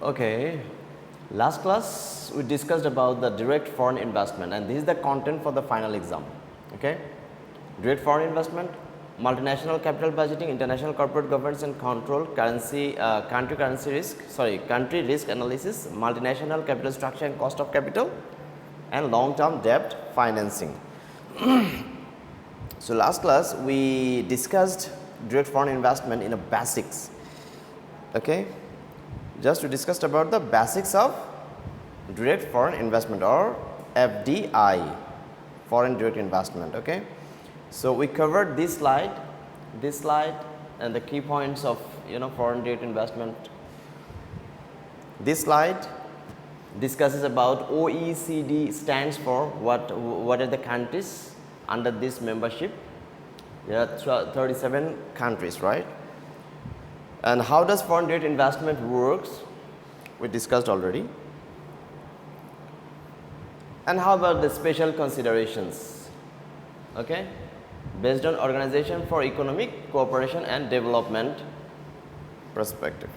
Okay, last class we discussed about the direct foreign investment, and this is the content for the final exam. Okay, direct foreign investment, multinational capital budgeting, international corporate governance and control, country risk analysis, multinational capital structure and cost of capital, and long term debt financing. So last class we discussed direct foreign investment in a basics. Okay, just we discussed about the basics of direct foreign investment or FDI, foreign direct investment. Okay, so we covered this slide and the key points of foreign direct investment. This slide discusses about OECD stands for what are the countries under this membership. There are 37 countries, right? And how does foreign direct investment works? We discussed already. And how about the special considerations? Okay, based on Organization for Economic Cooperation and Development perspective.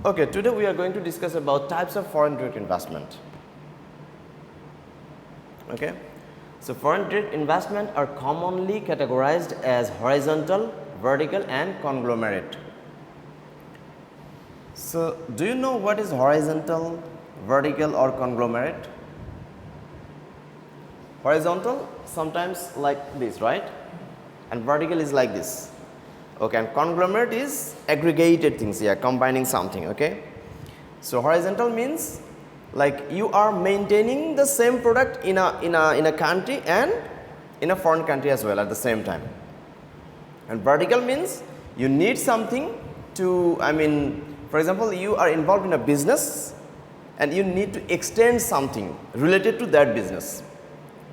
Okay, today we are going to discuss about types of foreign direct investment. Okay, so foreign direct investment are commonly categorized as horizontal, vertical and conglomerate. So do you know what is horizontal, vertical or conglomerate? Horizontal sometimes like this, right? And vertical is like this. Okay, and conglomerate is aggregated things, yeah, combining something. Okay, so horizontal means like you are maintaining the same product in a country and in a foreign country as well at the same time. And vertical means you need something to, for example, you are involved in a business and you need to extend something related to that business.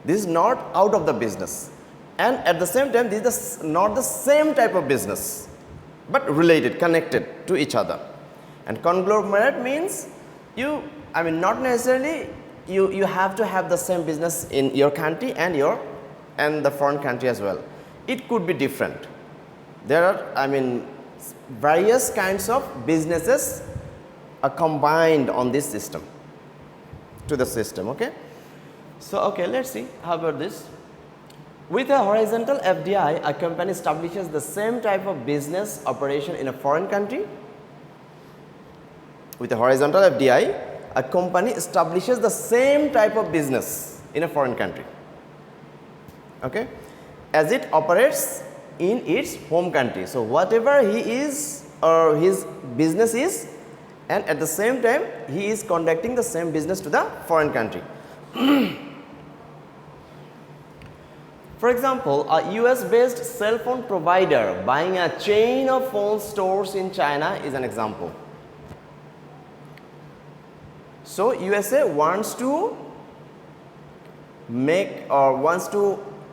This is not out of the business, and at the same time this is not the same type of business but related, connected to each other. And conglomerate means not necessarily you have to have the same business in your country and the foreign country as well. It could be different. There are various kinds of businesses are combined on this system to the system. Okay, so okay, let's see how about this. With a horizontal FDI, a company establishes the same type of business operation in a foreign country. With a horizontal FDI, a company establishes the same type of business in a foreign country, okay, as it operates in its home country. So whatever he is or his business is, and at the same time he is conducting the same business to the foreign country. For example, a US based cell phone provider buying a chain of phone stores in China is an example. So USA wants to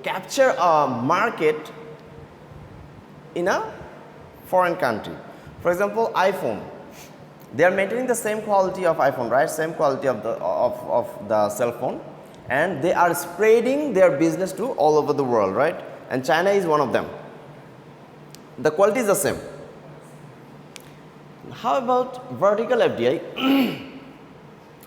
capture a market in a foreign country. For example, iPhone, they are maintaining the same quality of iPhone, right? Same quality of the cell phone, and they are spreading their business to all over the world, right? And China is one of them. The quality is the same. How about vertical FDI?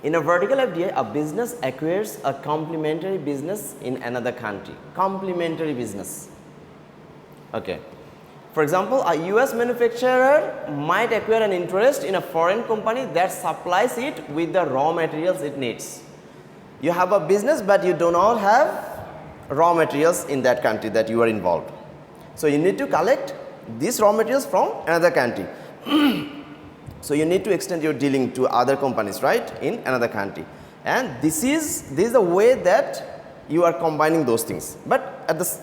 In a vertical FDI, a business acquires a complementary business in another country. Complementary business. Okay. For example, a US manufacturer might acquire an interest in a foreign company that supplies it with the raw materials it needs. You have a business, but you do not have raw materials in that country that you are involved. So you need to collect these raw materials from another country. So you need to extend your dealing to other companies, right, in another country. And this is the way that you are combining those things. But at this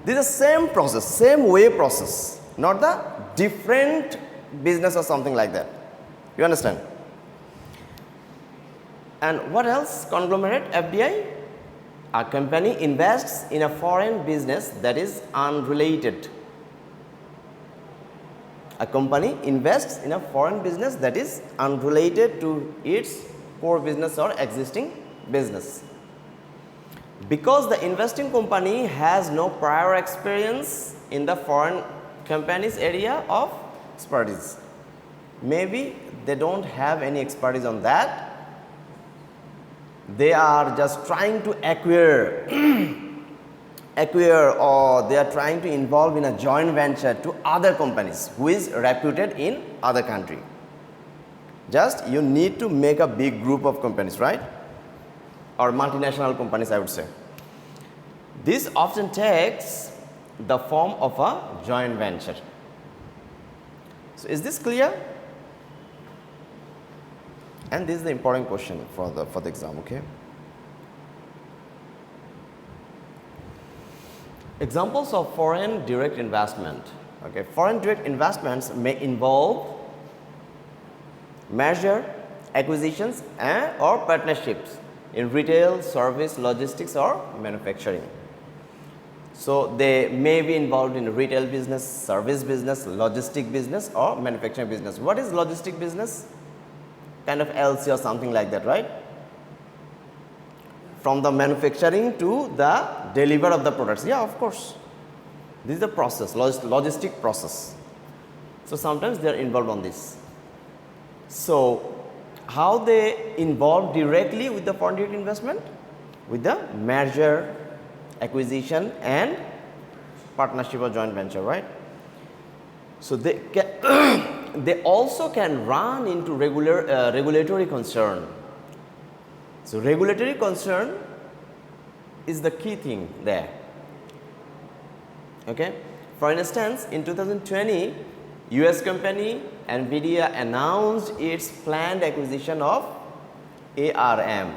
is the same process, same way process, not the different business or something like that. You understand? And what else? Conglomerate FDI. A company invests in a foreign business that is unrelated. A company invests in a foreign business that is unrelated to its core business or existing business. Because the investing company has no prior experience in the foreign company's area of expertise. maybe they don't have any expertise on that. They are just trying to acquire or they are trying to involve in a joint venture to other companies who is reputed in other country. Just you need to make a big group of companies, right? Or multinational companies, I would say. This often takes the form of a joint venture. So is this clear? And this is the important question for the exam, okay? Examples of foreign direct investment. Okay, foreign direct investments may involve merger, acquisitions, or partnerships in retail, service, logistics, or manufacturing. So they may be involved in retail business, service business, logistic business, or manufacturing business. What is logistic business? Kind of LC or something like that, right? From the manufacturing to the delivery of the products. Yeah, of course. This is the process, logistic process. So sometimes they are involved on this. So how they involve directly with the foreign direct investment? With the merger, acquisition, and partnership or joint venture, right? So they can they also can run into regulatory concern. So regulatory concern is the key thing there. Okay. For instance, in 2020, US company NVIDIA announced its planned acquisition of ARM.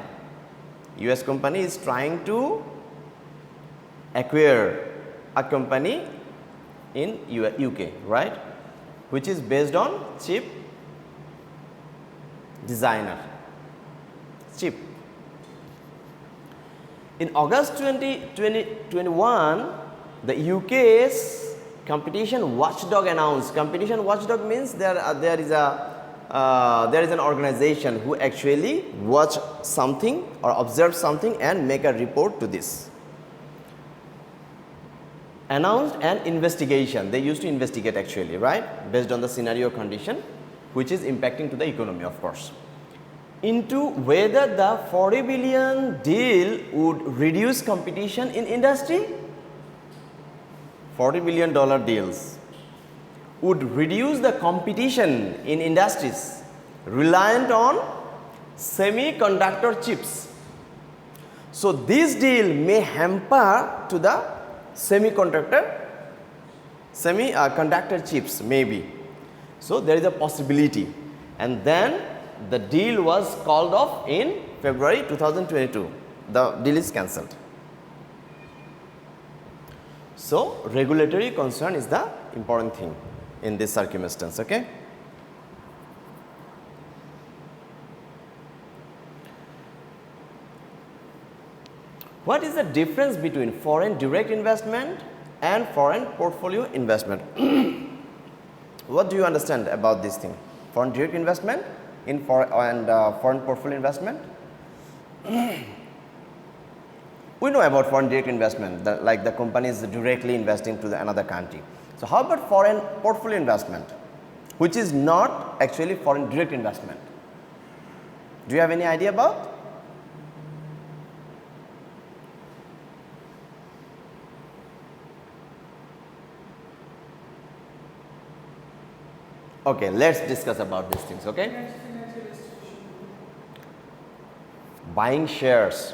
US company is trying to acquire a company in UK, right, which is based on chip designer, chip. In August 2021, the UK's competition watchdog announced. Competition watchdog means there is an organization who actually watch something or observe something and make a report to this. Announced an investigation. They used to investigate actually, right, based on the scenario condition which is impacting to the economy, of course, into whether the 40 billion deal would reduce competition in industry. $40 billion deals would reduce the competition in industries reliant on semiconductor chips. So this deal may hamper to the semiconductor chips, maybe. So there is a possibility, and then the deal was called off in February 2022. The deal is cancelled. So regulatory concern is the important thing in this circumstance. Okay. What is the difference between foreign direct investment and foreign portfolio investment? What do you understand about this thing? Foreign direct investment and foreign portfolio investment? We know about foreign direct investment, like the company is directly investing to another country. So how about foreign portfolio investment, which is not actually foreign direct investment? Do you have any idea about? Okay, let's discuss about these things, okay? Buying shares,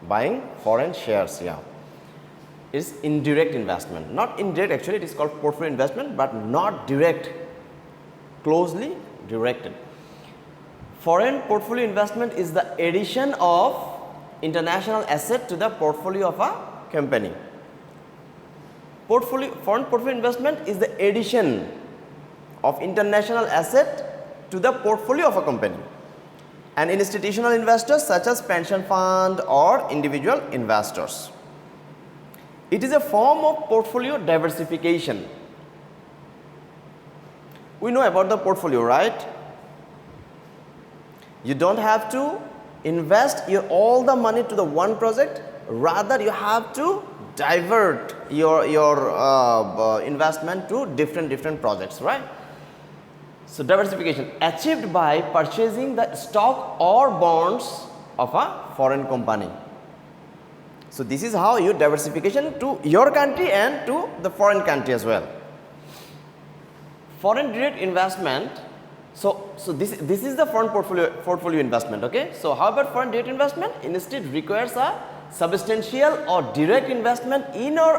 buying foreign shares, yeah, is indirect investment. Not indirect, actually it is called portfolio investment, but not direct, closely directed. Foreign portfolio investment is the addition of international asset to the portfolio of a company. Foreign portfolio investment is the addition of international asset to the portfolio of a company, and institutional investors such as pension fund or individual investors. It is a form of portfolio diversification. We know about the portfolio, right? You don't have to invest all the money to the one project, rather you have to divert your investment to different projects, right? So diversification achieved by purchasing the stock or bonds of a foreign company. So this is how you diversification to your country and to the foreign country as well. Foreign direct investment. So this is the foreign portfolio investment. Okay. So how about foreign direct investment? Instead requires a substantial or direct investment in or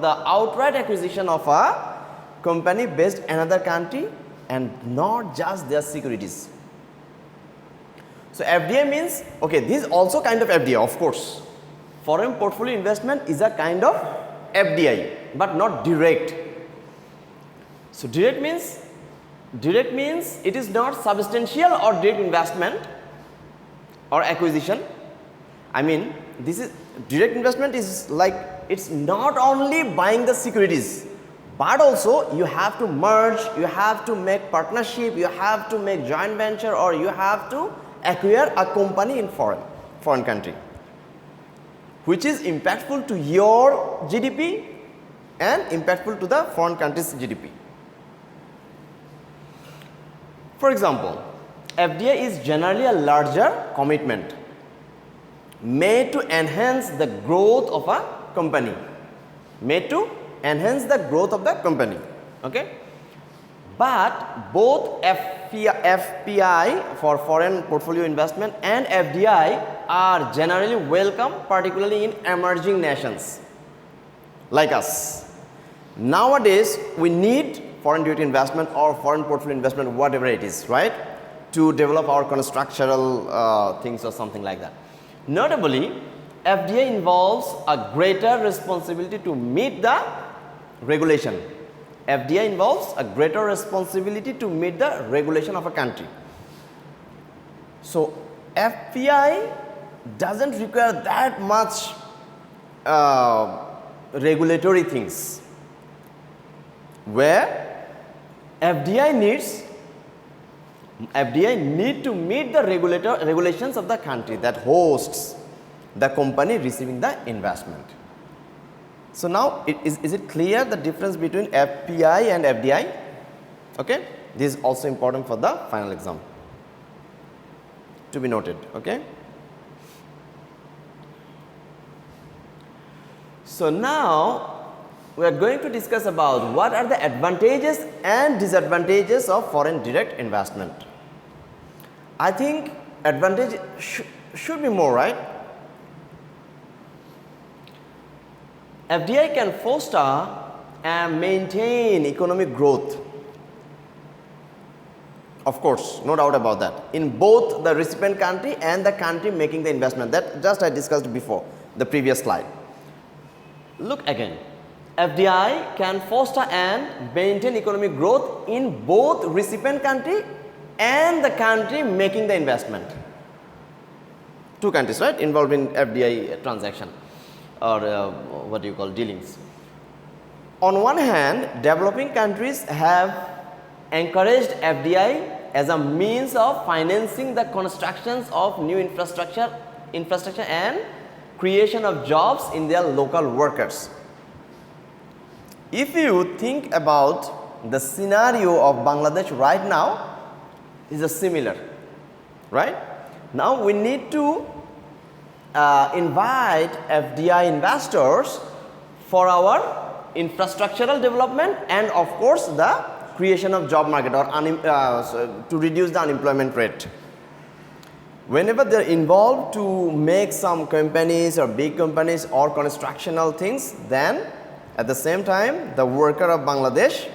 the outright acquisition of a company based in another country and not just their securities. So FDI means, okay, this is also kind of FDI, of course. Foreign portfolio investment is a kind of FDI, but not direct. So direct means it is not substantial or direct investment or acquisition. I mean, this is direct investment is like it's not only buying the securities, but also you have to merge, you have to make partnership, you have to make joint venture, or you have to acquire a company in foreign country, which is impactful to your GDP and impactful to the foreign country's GDP. For example, FDI is generally a larger commitment made to enhance the growth of a company. Okay? But both FPI for foreign portfolio investment and FDI are generally welcome, particularly in emerging nations like us. Nowadays, we need foreign direct investment or foreign portfolio investment, whatever it is, right, to develop our constructional things or something like that. Notably, FDI involves a greater responsibility to meet the regulation. FDI involves a greater responsibility to meet the regulation of a country. So FPI doesn't require that much regulatory things, where FDI need to meet the regulations of the country that hosts the company receiving the investment. So now is it clear the difference between FPI and FDI? Okay, this is also important for the final exam to be noted. Okay. So now we are going to discuss about what are the advantages and disadvantages of foreign direct investment. I think advantage should be more, right? FDI can foster and maintain economic growth. Of course, no doubt about that. In both the recipient country and the country making the investment. That just I discussed before, the previous slide. Look again. FDI can foster and maintain economic growth in both recipient country and the country making the investment. Two countries, right, involved in FDI transaction or what do you call dealings. On one hand, developing countries have encouraged FDI as a means of financing the constructions of new infrastructure and creation of jobs in their local workers. If you think about the scenario of Bangladesh right now, is a similar, right? Now we need to invite FDI investors for our infrastructural development and of course the creation of job market or to reduce the unemployment rate. Whenever they are involved to make some companies or big companies or constructional things, then at the same time the worker of Bangladesh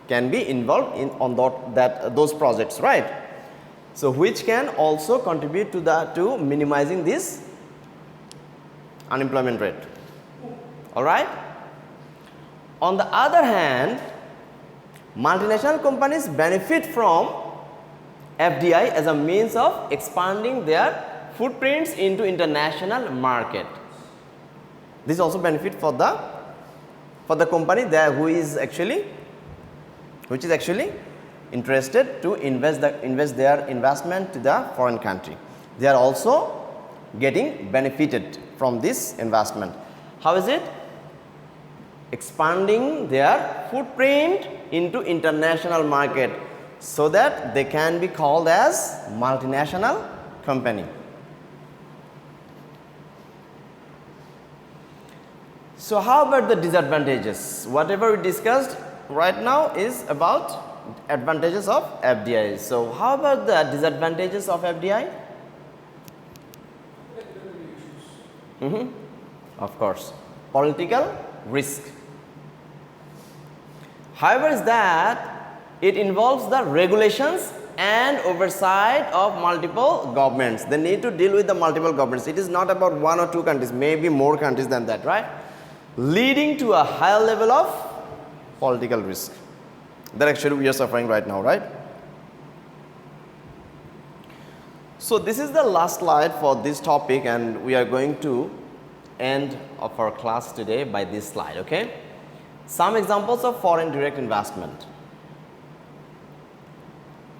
can be involved in those projects, right? So which can also contribute to minimizing this unemployment rate. All right? On the other hand, multinational companies benefit from FDI as a means of expanding their footprints into international market. This also benefit for the company there which is actually interested to invest their investment to the foreign country. They are also getting benefited from this investment. How is it? expanding their footprint into international market so that they can be called as multinational company. So how about the disadvantages? Whatever we discussed right now is about advantages of FDI. So how about the disadvantages of FDI? Of course, political risk. However, is that it involves the regulations and oversight of multiple governments. They need to deal with the multiple governments. It is not about one or two countries, maybe more countries than that, right? Leading to a higher level of political risk that actually we are suffering right now, right? So this is the last slide for this topic, and we are going to end of our class today by this slide, okay? Some examples of foreign direct investment.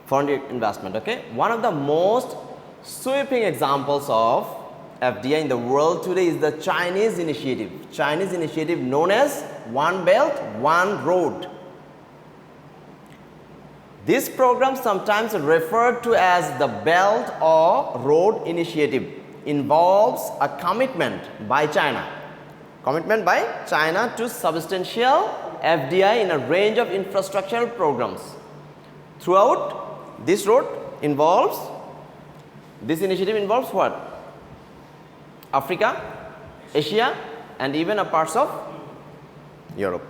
Foreign direct investment, okay? One of the most sweeping examples of FDI in the world today is the Chinese initiative. Chinese initiative known as One Belt, One Road. This program, sometimes referred to as the Belt or Road Initiative, involves a commitment by China. Commitment by China to substantial FDI in a range of infrastructural programs. Throughout, this initiative involves what? Africa, Asia, and even a parts of Europe.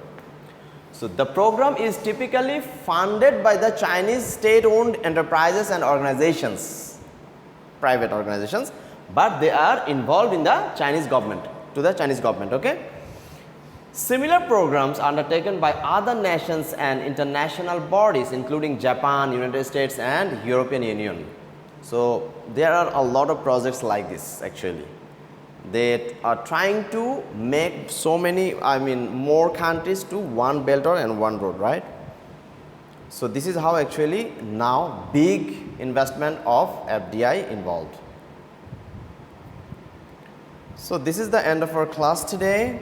So the program is typically funded by the Chinese state-owned enterprises and organizations, private organizations, but they are involved in the Chinese government, okay? Similar programs are undertaken by other nations and international bodies, including Japan, United States, and European Union. So there are a lot of projects like this actually. They are trying to make so many, more countries to one belt and one road, right? So this is how actually now big investment of FDI involved. So this is the end of our class today.